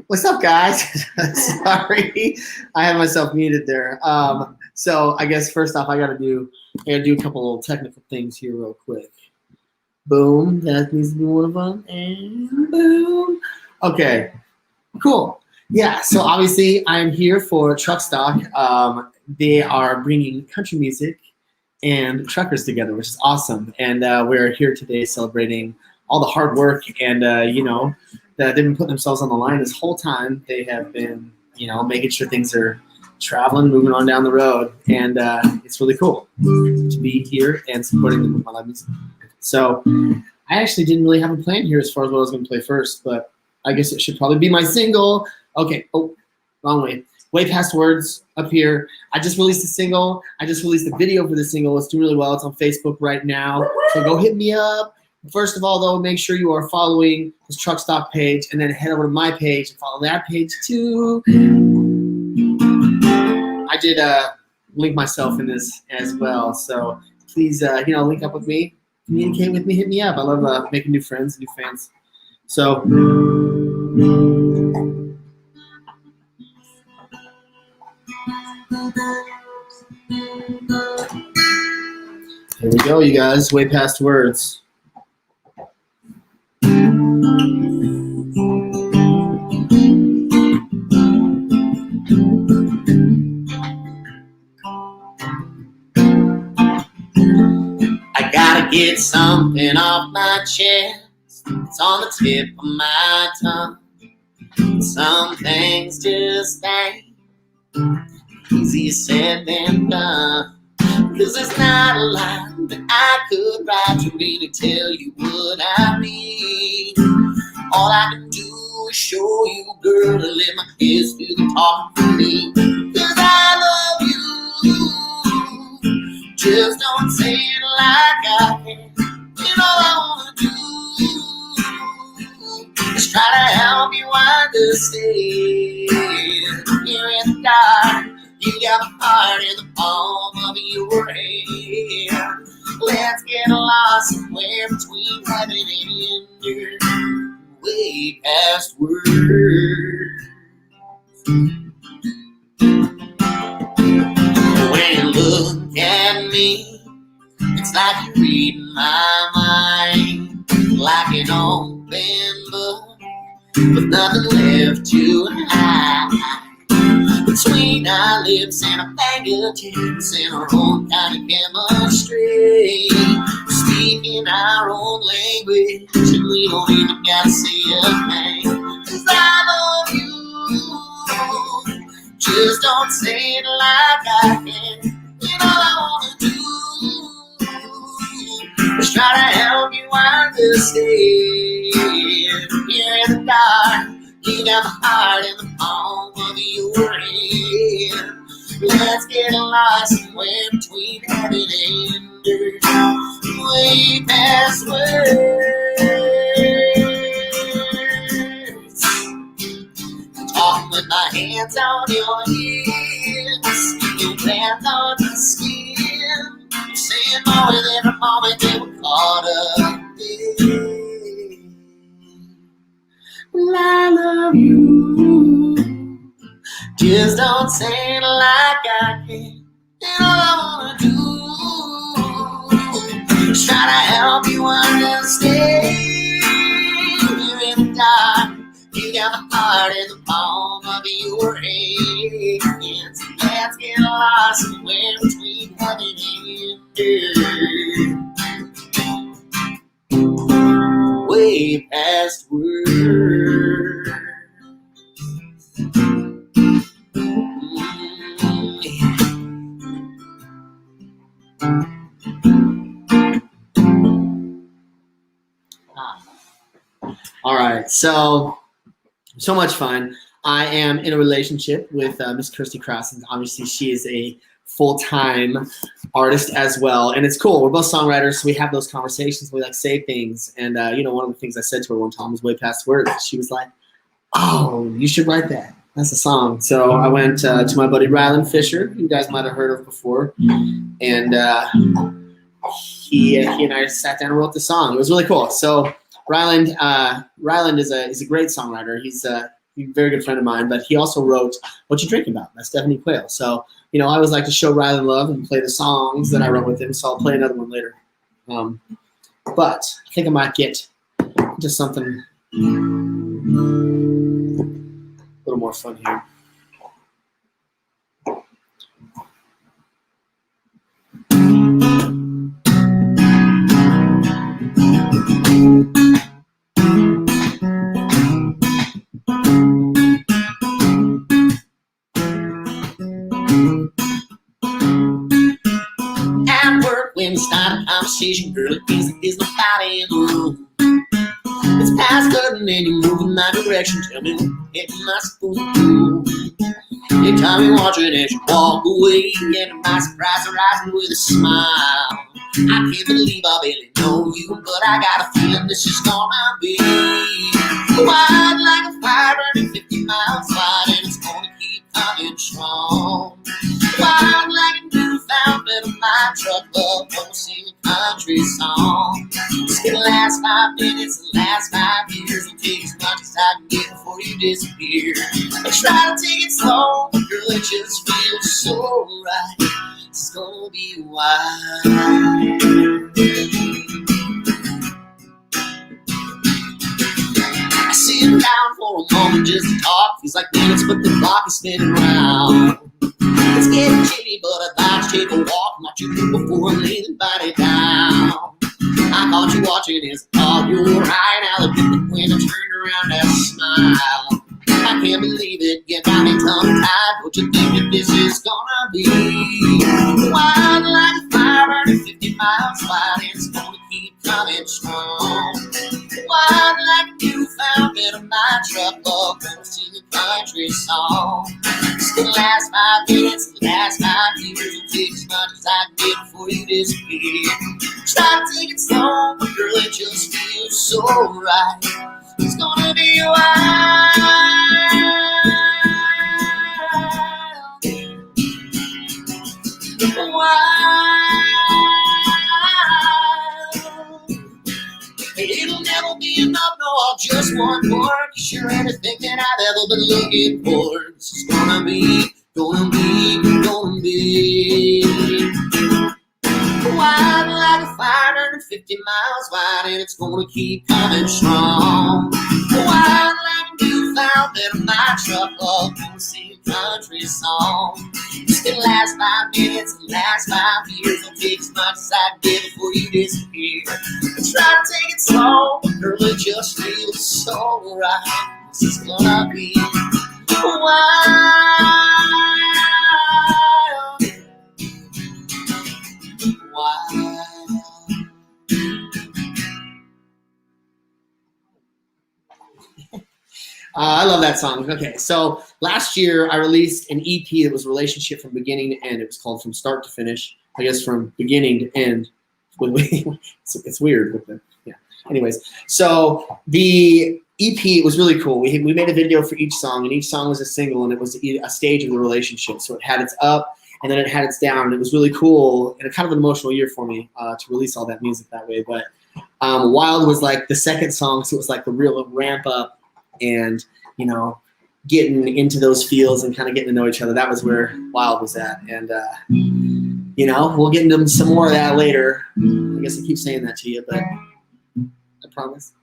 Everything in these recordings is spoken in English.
What's up, guys? Sorry, I had myself muted there. So I guess first off, I gotta do a couple little technical things here real quick. Boom, that needs to be one of them, and boom. Okay, cool. Yeah, so obviously I'm here for TruckStock. They are bringing country music and truckers together, which is awesome. And we're here today celebrating all the hard work and that they've been putting themselves on the line this whole time. They have been making sure things are traveling, moving on down the road, and it's really cool to be here and supporting them with my live music. So I actually didn't really have a plan here as far as what I was going to play first, but I guess it should probably be my single. Okay, oh, wrong way. Way past words up here. I just released a single. I just released a video for the single. It's doing really well. It's on Facebook right now. So go hit me up. First of all, though, make sure you are following this TruckStock page, and then head over to my page and follow that page too. I did link myself in this as well. So please, link up with me, communicate with me, hit me up. I love making new friends, new fans. So. Here we go, you guys. Way past words. I gotta get something off my chest. It's on the tip of my tongue. Some things just ain't easier said than done. 'Cause there's not a line that I could write to really tell you what I mean. All I can do is show you, girl, to let my kiss do the talking for me. 'Cause I love you. Just don't say it like I can. You know I wanna do is try to help you understand. You're in the dark. You got my heart in the palm of your hand. Let's get lost somewhere between heaven and earth, way past words. When you look at me, it's like you're reading my mind, like an open book with nothing left to hide. Between our lips and our fingertips and our own kind of chemistry, speaking our own language, and we don't even gotta say a thing. 'Cause I love you. Just don't say it like I can. You know I wanna do is try to help you understand. You're in the dark. You got my heart in the palm of your hand. Let's get lost somewhere between heaven and earth, way past words. Talking with my hands on your hips, your hands on my skin. You're saying more than a moment they were caught up in. Well, I love you. Just don't say it like I can. And all I wanna do is try to help you understand. You're in the dark. You got my heart in the palm of your hands. Let's get lost somewhere between heaven and earth, way past words. All right, so much fun. I am in a relationship with Miss Kirsty Cross, and obviously she is a full-time artist as well, and it's cool. We're both songwriters, so we have those conversations. We like say things, and one of the things I said to her one time was way past words. She was like, "Oh, you should write that. That's a song." So I went to my buddy Ryland Fisher, who you guys might have heard of before, and he and I sat down and wrote the song. It was really cool. So Ryland is a great songwriter. He's a very good friend of mine, but he also wrote What You Drinking About? That's Stephanie Quayle. So, I always like to show Rylan love and play the songs that I wrote with him, so I'll play another one later. But I think I might get into something a little more fun here. At work, when we start a conversation, girl, it feels like there's nobody in the room. It's past curtain and you move in my direction. Tell me what am I supposed to do? You tell me watching as you walk away, and to my surprise, rising with a smile. I can't believe I barely know you, but I got a feeling this is gonna be wild like a fire burning 50 miles wide, and it's gonna keep coming strong. Wild like a newfound bit of my truck love, won't sing a country song. It's gonna last 5 minutes, the last 5 years. It'll take as much as I can get before you disappear. I try to take it slow, but girl, it just feels so right. It's gonna be wild. I sit down for a moment just to talk. Feels like minutes, but the clock is spinning round. It's getting chilly, but I'd like to take a walk and watch you move before I lay the body down. I caught you watching as I thought you were right. Now look at the when I turned around and smiled. I can't believe it, you got me tongue-tied. Don't you think that this is gonna be wild like a fire burning 50 miles wide, and it's gonna keep coming strong. Wild like a newfound bit of my truck love, gonna sing a country song. It's the last 5 minutes, the last 5 years. It'll take as much as I can get before you disappear. Try to take it slow, but girl, it just feels so right. It's gonna be wild. Wild. It'll never be enough, no, I'll just want more. 'Cause you're everything that I've ever been looking for. This is gonna be wild like a fire burning 50 miles wide, and it's gonna keep coming strong. Wild like a newfound bit of my truck love, gonna sing a country song. It's the last 5 minutes, the last 5 years. It'll take as much as I can get before you disappear. I try to take it slow, but girl, it just feels so right. This is gonna be wild. I love that song. Okay, so last year I released an EP that was relationship from beginning to end. It was called From Start to Finish. I guess from beginning to end. It's weird with the Anyways, so the EP was really cool. We made a video for each song, and each song was a single, and it was a stage of the relationship. So it had its up, and then it had its down, and it was really cool and kind of an emotional year for me to release all that music that way. But Wild was like the second song, so it was like the real ramp up and, getting into those feels and kind of getting to know each other. That was where Wild was at. And, we'll get into some more of that later. I guess I keep saying that to you, but I promise.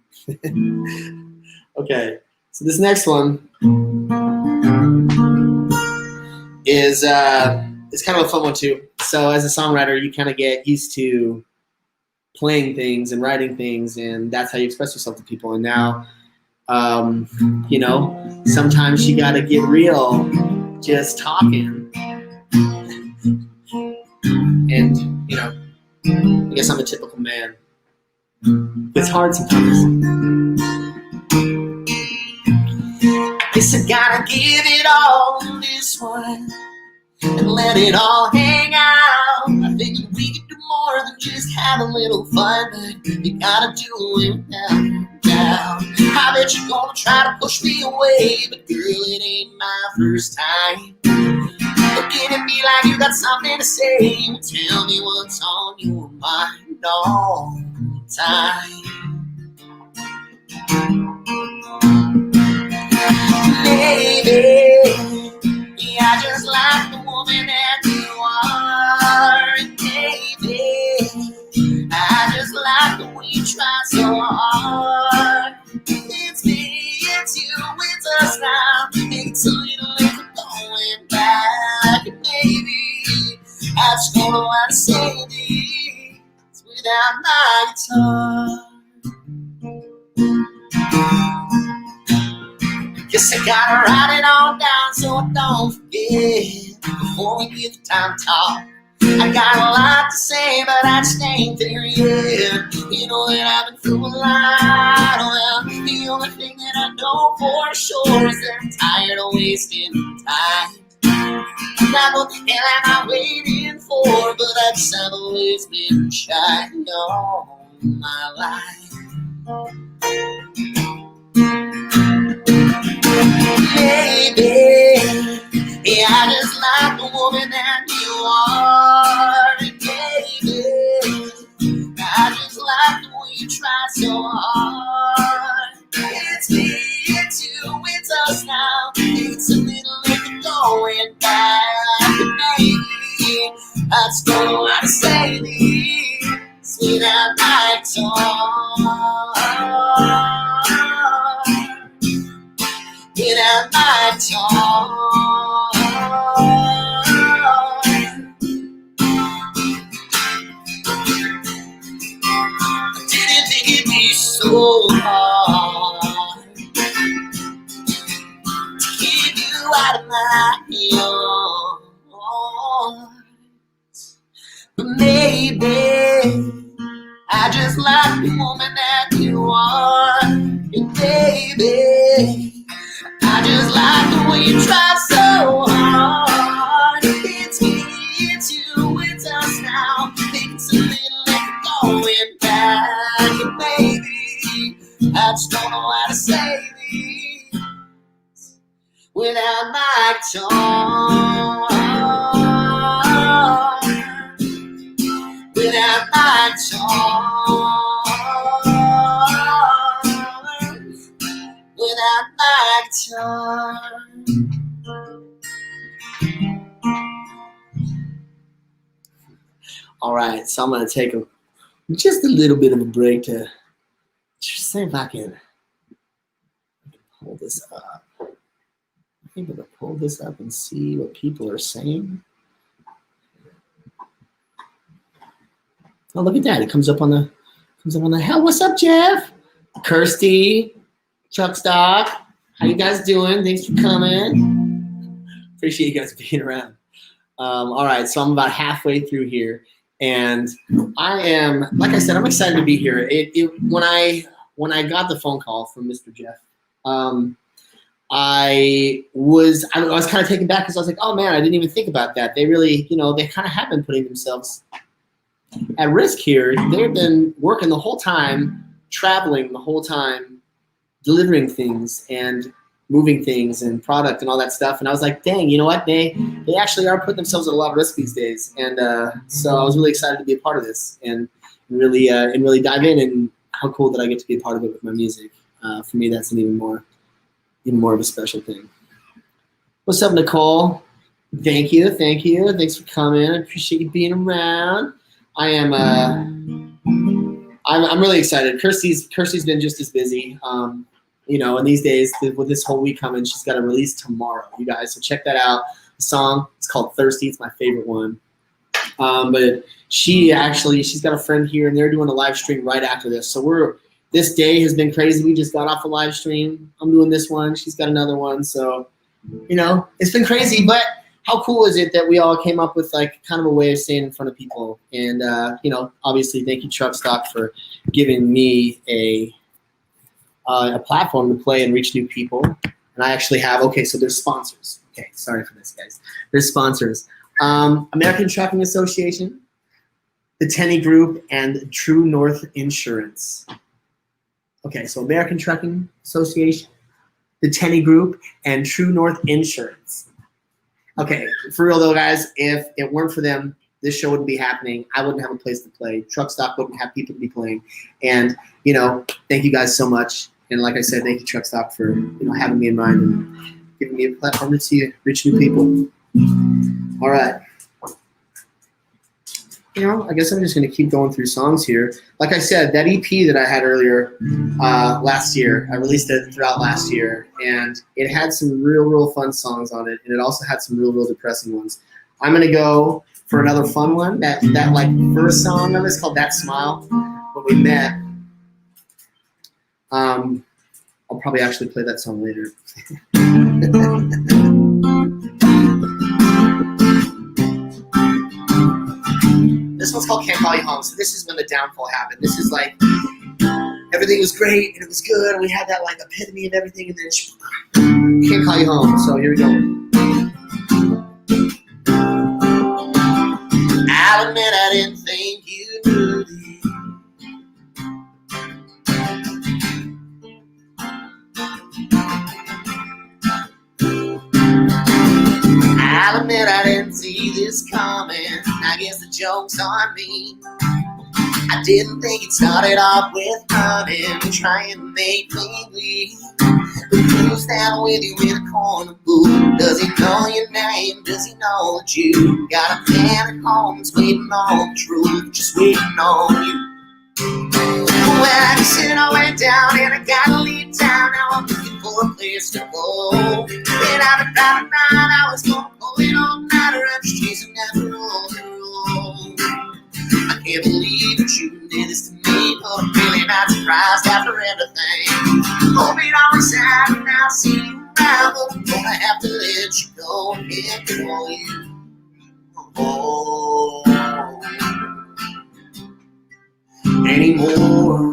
Okay, so this next one is it's kind of a fun one too. So as a songwriter, you kind of get used to playing things and writing things, and that's how you express yourself to people. And now, sometimes you got to get real, just talking. And I guess I'm a typical man. It's hard sometimes. I guess I gotta give it all on this one and let it all hang out. I figured we could do more than just have a little fun, but you gotta do it without doubt. I bet you're gonna try to push me away, but girl, it ain't my first time. Looking at me like you got something to say. Tell me what's on your mind all the time. try so hard. It's me, it's you, it's us now. It's a little late for going back. And maybe I just don't know how to say these without my guitar. Guess I gotta write it all down so I don't forget before we get the time to talk. I got a lot to say, but I just ain't there yet. You know that I've been through a lot. Well, the only thing that I know for sure is that I'm tired of wasting time. Not what the hell am I waiting for, but I just have always been shy all my life. Baby, yeah, I just like the woman that you are. Baby, I just like the way you try so hard. It's me, it's you, it's us now. It's a little late going back. And maybe I just don't know how to say this without my tongue. Without my tongue. I didn't think it'd be so hard to keep you out of my arms. But maybe I just like the woman that you are. And baby, I just like the way you try so hard. It's me, it's you, it's us now. It's a little late going back. And baby, I just don't know how to say these without my tongue. Without my tongue. Without my tongue. All right, so I'm going to take just a little bit of a break to just see if I can pull this up. I'm able to pull this up and see what people are saying. Oh, look at that! It comes up on the hell. What's up, Jeff? Kirsty. TruckStock, how you guys doing? Thanks for coming. Appreciate you guys being around. All right, so I'm about halfway through here, and I am, like I said, I'm excited to be here. When I got the phone call from Mr. Jeff, I was kind of taken back because I was like, oh man, I didn't even think about that. They really, they kind of have been putting themselves at risk here. They've been working the whole time, traveling the whole time, delivering things and moving things and product and all that stuff. And I was like, dang, you know what? They actually are putting themselves at a lot of risk these days. And so I was really excited to be a part of this and really dive in, and how cool that I get to be a part of it with my music. For me, that's an even more of a special thing. What's up, Nicole? Thank you. Thanks for coming. I appreciate you being around. I am I'm really excited. Kirsty's been just as busy. And these days with this whole week coming, she's got a release tomorrow, you guys. So check that out. The song, it's called Thirsty. It's my favorite one. But she's got a friend here, and they're doing a live stream right after this. So this day has been crazy. We just got off a live stream. I'm doing this one. She's got another one. So, it's been crazy, but how cool is it that we all came up with like kind of a way of staying in front of people? And, obviously thank you, TruckStock, for giving me a platform to play and reach new people. And I actually have, so there's sponsors. Okay, sorry for this, guys. There's sponsors. American Trucking Association, the Tenney Group, and True North Insurance. Okay, so American Trucking Association, the Tenney Group, and True North Insurance. Okay, for real though, guys, if it weren't for them, this show wouldn't be happening. I wouldn't have a place to play. TruckStock wouldn't have people to be playing. And, thank you guys so much. And like I said, thank you, TruckStock, for, having me in mind and giving me a platform to reach new people. All right. I guess I'm just going to keep going through songs here. Like I said, that EP that I had earlier last year, I released it throughout last year, and it had some real fun songs on it, and it also had some real depressing ones. I'm going to go for another fun one. That like first song of it is called That Smile. When we met, I'll probably actually play that song later. This one's called Can't Call You Home. So this is when the downfall happened. This is like everything was great and it was good and we had that like epitome of everything, and then Can't Call You Home. So here we go. I'll admit I didn't think you knew this. I'll admit I didn't see this coming. I guess the joke's on me. I didn't think it started off with hunting, trying to make me leave. Who's down with you in a corner booth? Does he know your name? Does he know that you got a man at home that's waiting on the truth, just waiting on you? Well, I said I went down and I gotta leave town. Now I'm looking for a place to go. And I've been driving 9 hours, gonna pull it all night, or I'm just chasing down the road. I can't believe that you did this to me, but I'm really not surprised after everything. Hope it always happened, and I'll see you around, but I'm gonna have to let you go and can't call you. Oh. Anymore.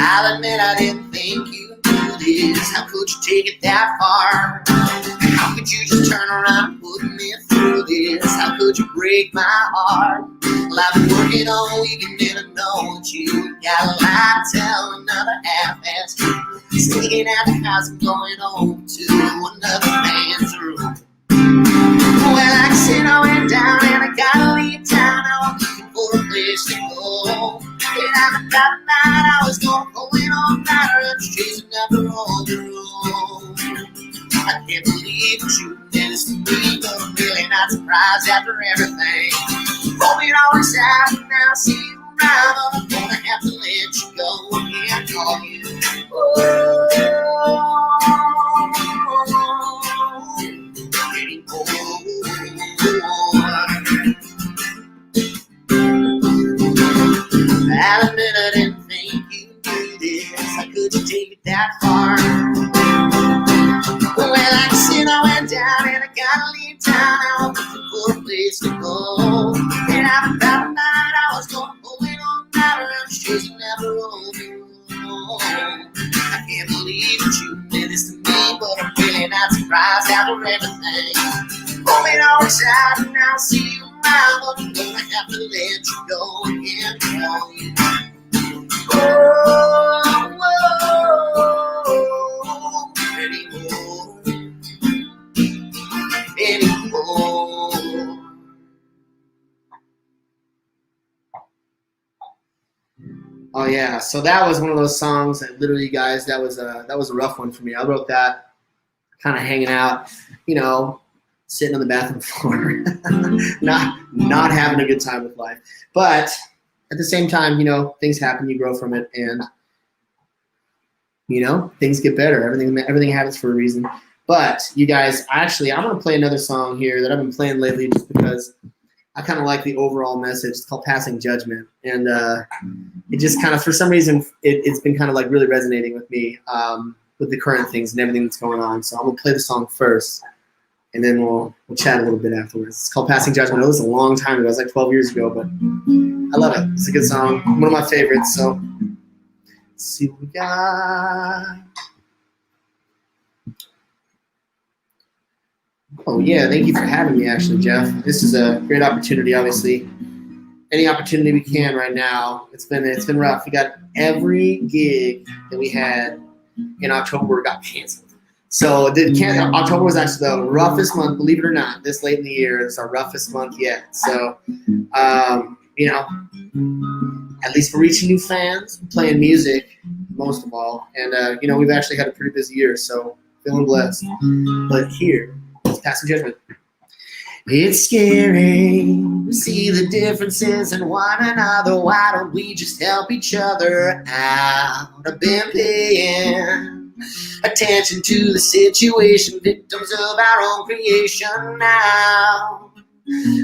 I'll admit I didn't think you knew this. How could you take it that far? How could you just turn around and put me through this? How could you break my heart? Well, I've been working all week and didn't know that you got a lie to tell, another half-ass truth. Sneaking out the house and going home to another man's room. Well, like I said, I went down and I gotta leave town. Now I'm looking for a place to go. And I've been driving 9 hours, going all night, or I'm just chasing down the road. I can't believe that you did this to me, but I'm really not surprised after everything. Hope it always happened, now see you around, but I'm gonna have to let you go and call you. I'll admit I didn't think you knew this. How could you take it that far? Well, like I said, I went down and I gotta leave town. Now I'm looking for a place to go. And I've been driving 9 hours, going all night, or I'm just chasing down the road. I can't believe that you did this to me, but I'm really not surprised after everything. Hope it always happened, now I'll see you around, but I'm gonna have to let you go and call you. Anymore. Oh yeah, so that was one of those songs that literally, guys, that was a rough one for me. I wrote that kind of hanging out, sitting on the bathroom floor, not having a good time with life. But at the same time, things happen, you grow from it, and things get better. Everything happens for a reason. But you guys, I'm gonna play another song here that I've been playing lately just because I kind of like the overall message. It's called Passing Judgment, and it just kind of, for some reason, it's been kind of like really resonating with me with the current things and everything that's going on. So I'm gonna play the song first, and then we'll chat a little bit afterwards. It's called Passing Judgment. I know this was a long time ago. It was like 12 years ago, but I love it. It's a good song. One of my favorites. So let's see what we got. Oh yeah, thank you for having me, actually, Jeff. This is a great opportunity, obviously. Any opportunity we can right now. It's been rough. We got every gig that we had in October got canceled. So October was actually the roughest month, believe it or not. This late in the year, it's our roughest month yet. So, at least we're reaching new fans, playing music most of all, and we've actually had a pretty busy year. So feeling blessed. But here. Pass the judgment. It's scary to see the differences in one another. Why don't we just help each other out? I've been paying attention to the situation, victims of our own creation now.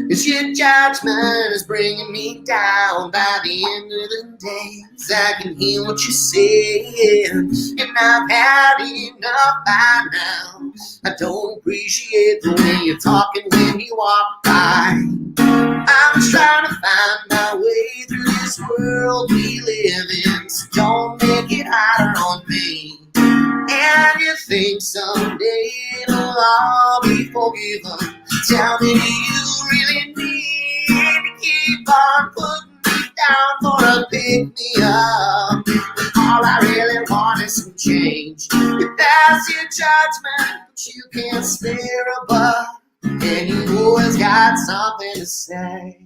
'Cause your judgment is bringing me down. By the end of the day, 'cause I can hear what you're saying, and I've had enough by now. I don't appreciate the way you're talking when you walk by. I'm trying to find my way through this world we live in, so don't make it harder on me. And you think someday it'll all be forgiven. Tell me, do you really need to keep on putting me down for a pick-me-up? All I really want is some change. If that's your judgment, but you can't spare a buck, and you always got something to say.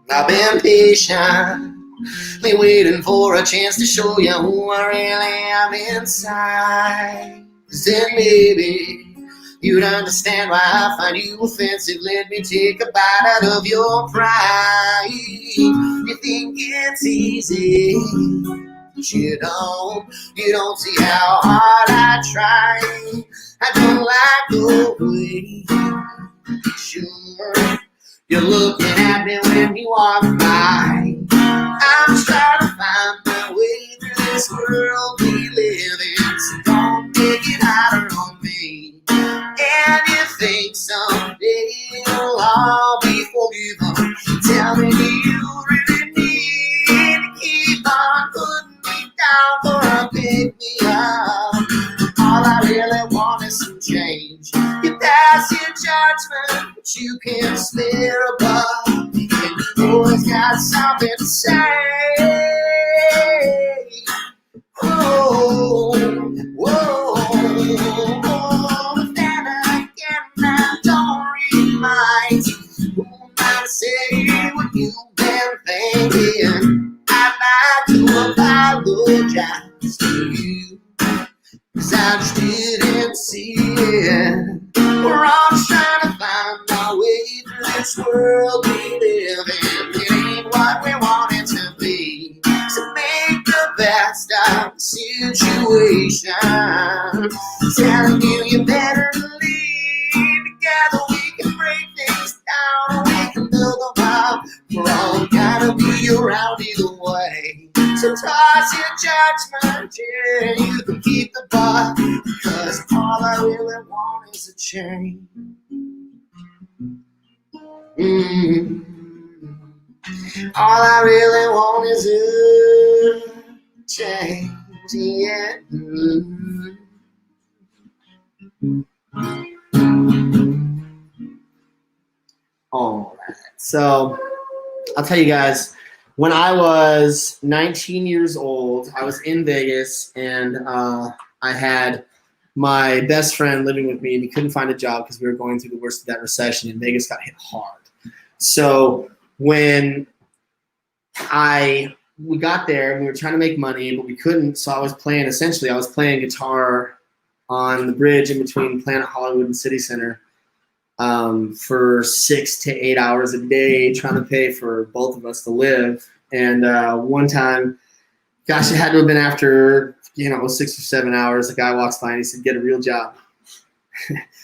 I've been patiently waiting for a chance to show you who I really am inside. 'Cause then maybe you'd understand why I find you offensive. Let me take a bite out of your pride. You think it's easy, but you don't see how hard I try. I don't like the way sure you're looking at me when you walk by. I'm trying to find my way through this world we live in, so don't make it harder on me. And you think someday it'll all be forgiven. Tell me, do you really need to keep on putting me down for a pick-me-up? All I really want is some change. If that's your judgment, but you can't spare a buck, and you always got something to say. Whoa, whoa, whoa. But then again, I don't really mind. Who might say what you've been thinking? I'd like to apologize to you, 'cause I just didn't see it. We're all just trying to find our way through this world we live in. It ain't what we want it to be, so make the best of the situation. Telling you you better leave. Together we can break things down, we can build them up. We're all gotta be around either way. So toss your judgment, yeah, you can keep the buck, 'cause all I really want is a change. All I really want is a change, yeah. All right, so I'll tell you guys, when I was 19 years old, I was in Vegas, and I had my best friend living with me, and he couldn't find a job because we were going through the worst of that recession, and Vegas got hit hard. So when we got there, and we were trying to make money, but we couldn't, so I was playing guitar on the bridge in between Planet Hollywood and City Center for 6 to 8 hours a day, trying to pay for both of us to live. And one time, gosh, it had to have been after 6 or 7 hours, a guy walks by and he said, "Get a real job."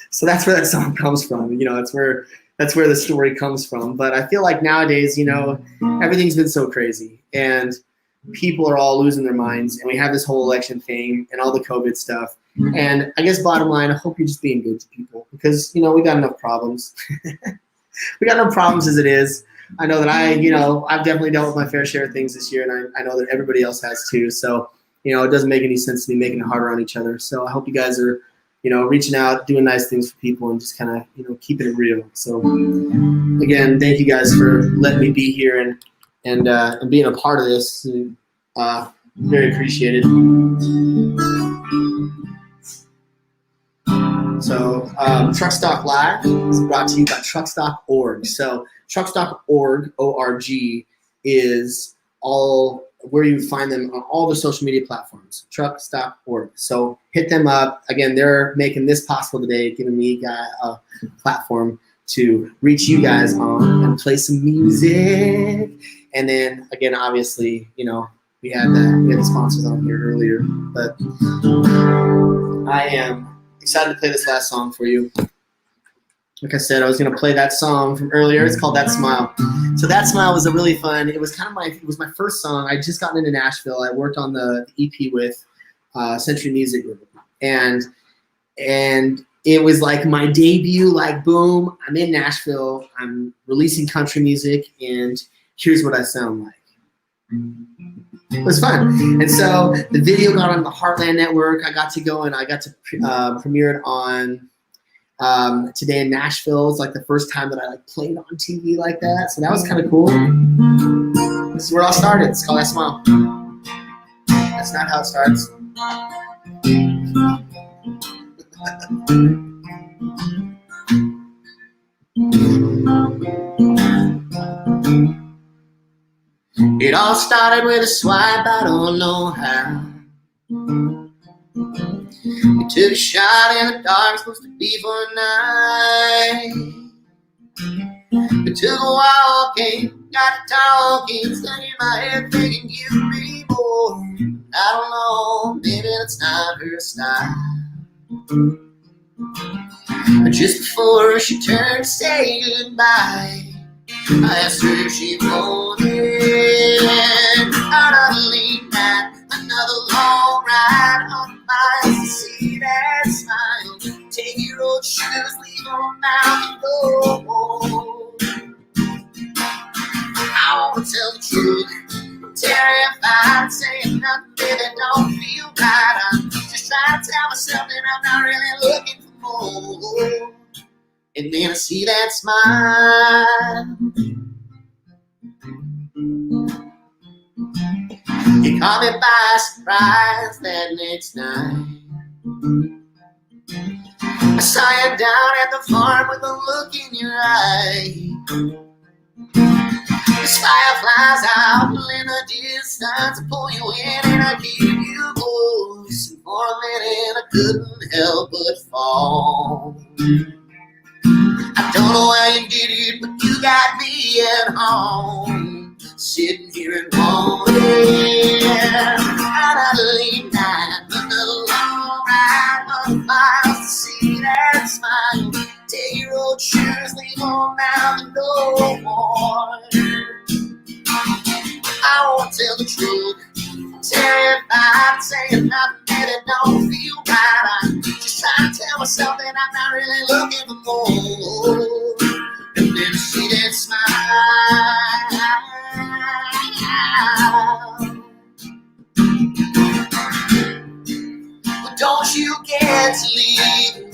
So that's where that song comes from. That's where the story comes from. But I feel like nowadays, everything's been so crazy, and people are all losing their minds, and we have this whole election thing and all the COVID stuff. And I guess bottom line, I hope you're just being good to people, because we got enough problems. We got enough problems as it is. I know that I've definitely dealt with my fair share of things this year, and I know that everybody else has too. So it doesn't make any sense to be making it harder on each other. So I hope you guys are reaching out, doing nice things for people, and just kind of keeping it real. So again, thank you guys for letting me be here and being a part of this. Very appreciated. So TruckStock Live is brought to you by TruckStock.org. So TruckStock.org, O-R-G, is all where you find them on all the social media platforms, TruckStock.org. So hit them up. Again, they're making this possible today, giving me a platform to reach you guys on and play some music. And then again, obviously, we had the sponsors on here earlier, but I am excited to play this last song for you. Like I said, I was going to play that song from earlier. It's called That Smile. So That Smile was a really fun, it was my first song. I just gotten into Nashville. I worked on the EP with Century Music Group. And it was like my debut, like boom, I'm in Nashville. I'm releasing country music and here's what I sound like. It was fun. And so the video got on the Heartland Network. I got to go and I got to premiere it on Today in Nashville. It's like the first time that I played on TV like that. So that was kind of cool. This is where it all started. It's called That Smile. That's not how it starts. It all started with a swipe, I don't know how. We took a shot in the dark, supposed to be for a night. It took a while, got to talking, stuck in my head thinking you'd be more. I don't know, maybe that's not her style. But just before she turned to say goodbye, I asked her if she wanted another late night, another long ride on miles to see that smile. Take your old shoes, leave them out and go. I want to tell the truth, I'm terrified, saying nothing that don't feel right. I'm just trying to tell myself that I'm not really looking for more. And then I see that smile. It caught me by surprise that next night. I saw you down at the farm with a look in your eye. The fireflies out in the distance, I pull you in and I give you voice. And for a minute I couldn't help but fall. I don't know how you did it, but you got me at home, sitting here and wanting another late night, another long ride on miles to see that smile. Take your old shoes, leave them out and no more. I won't tell the truth, I'm terrified, saying nothing that don't feel right. I'm just trying to tell myself that I'm not really looking for more. And then I see that smile. But don't you get to leave,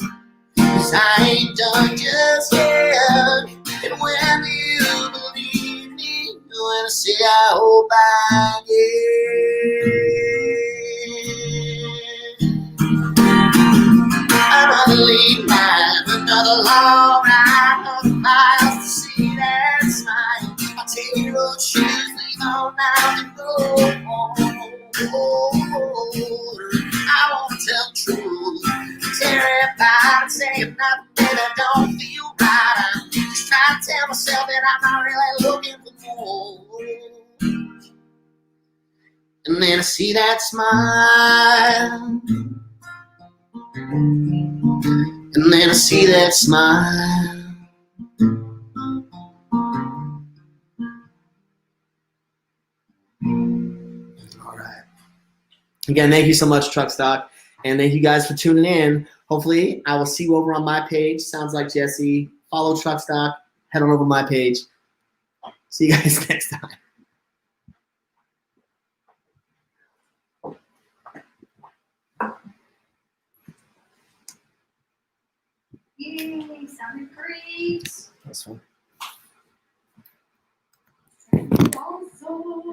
'cause I ain't done just yet. And when you believe me, when I say I hope I get another late night, another long ride of miles to see that smile. I'll take your old shoes, leave them out and go. I won't tell the truth, I'm terrified, saying nothing that don't feel right. I'm just trying to tell myself that I'm not really looking for more. And then I see that smile. And then I see that smile. All right. Again, thank you so much, TruckStock. And thank you guys for tuning in. Hopefully, I will see you over on my page. Sounds like Jesse. Follow TruckStock. Head on over to my page. See you guys next time. Yay, sounded great. This one. Also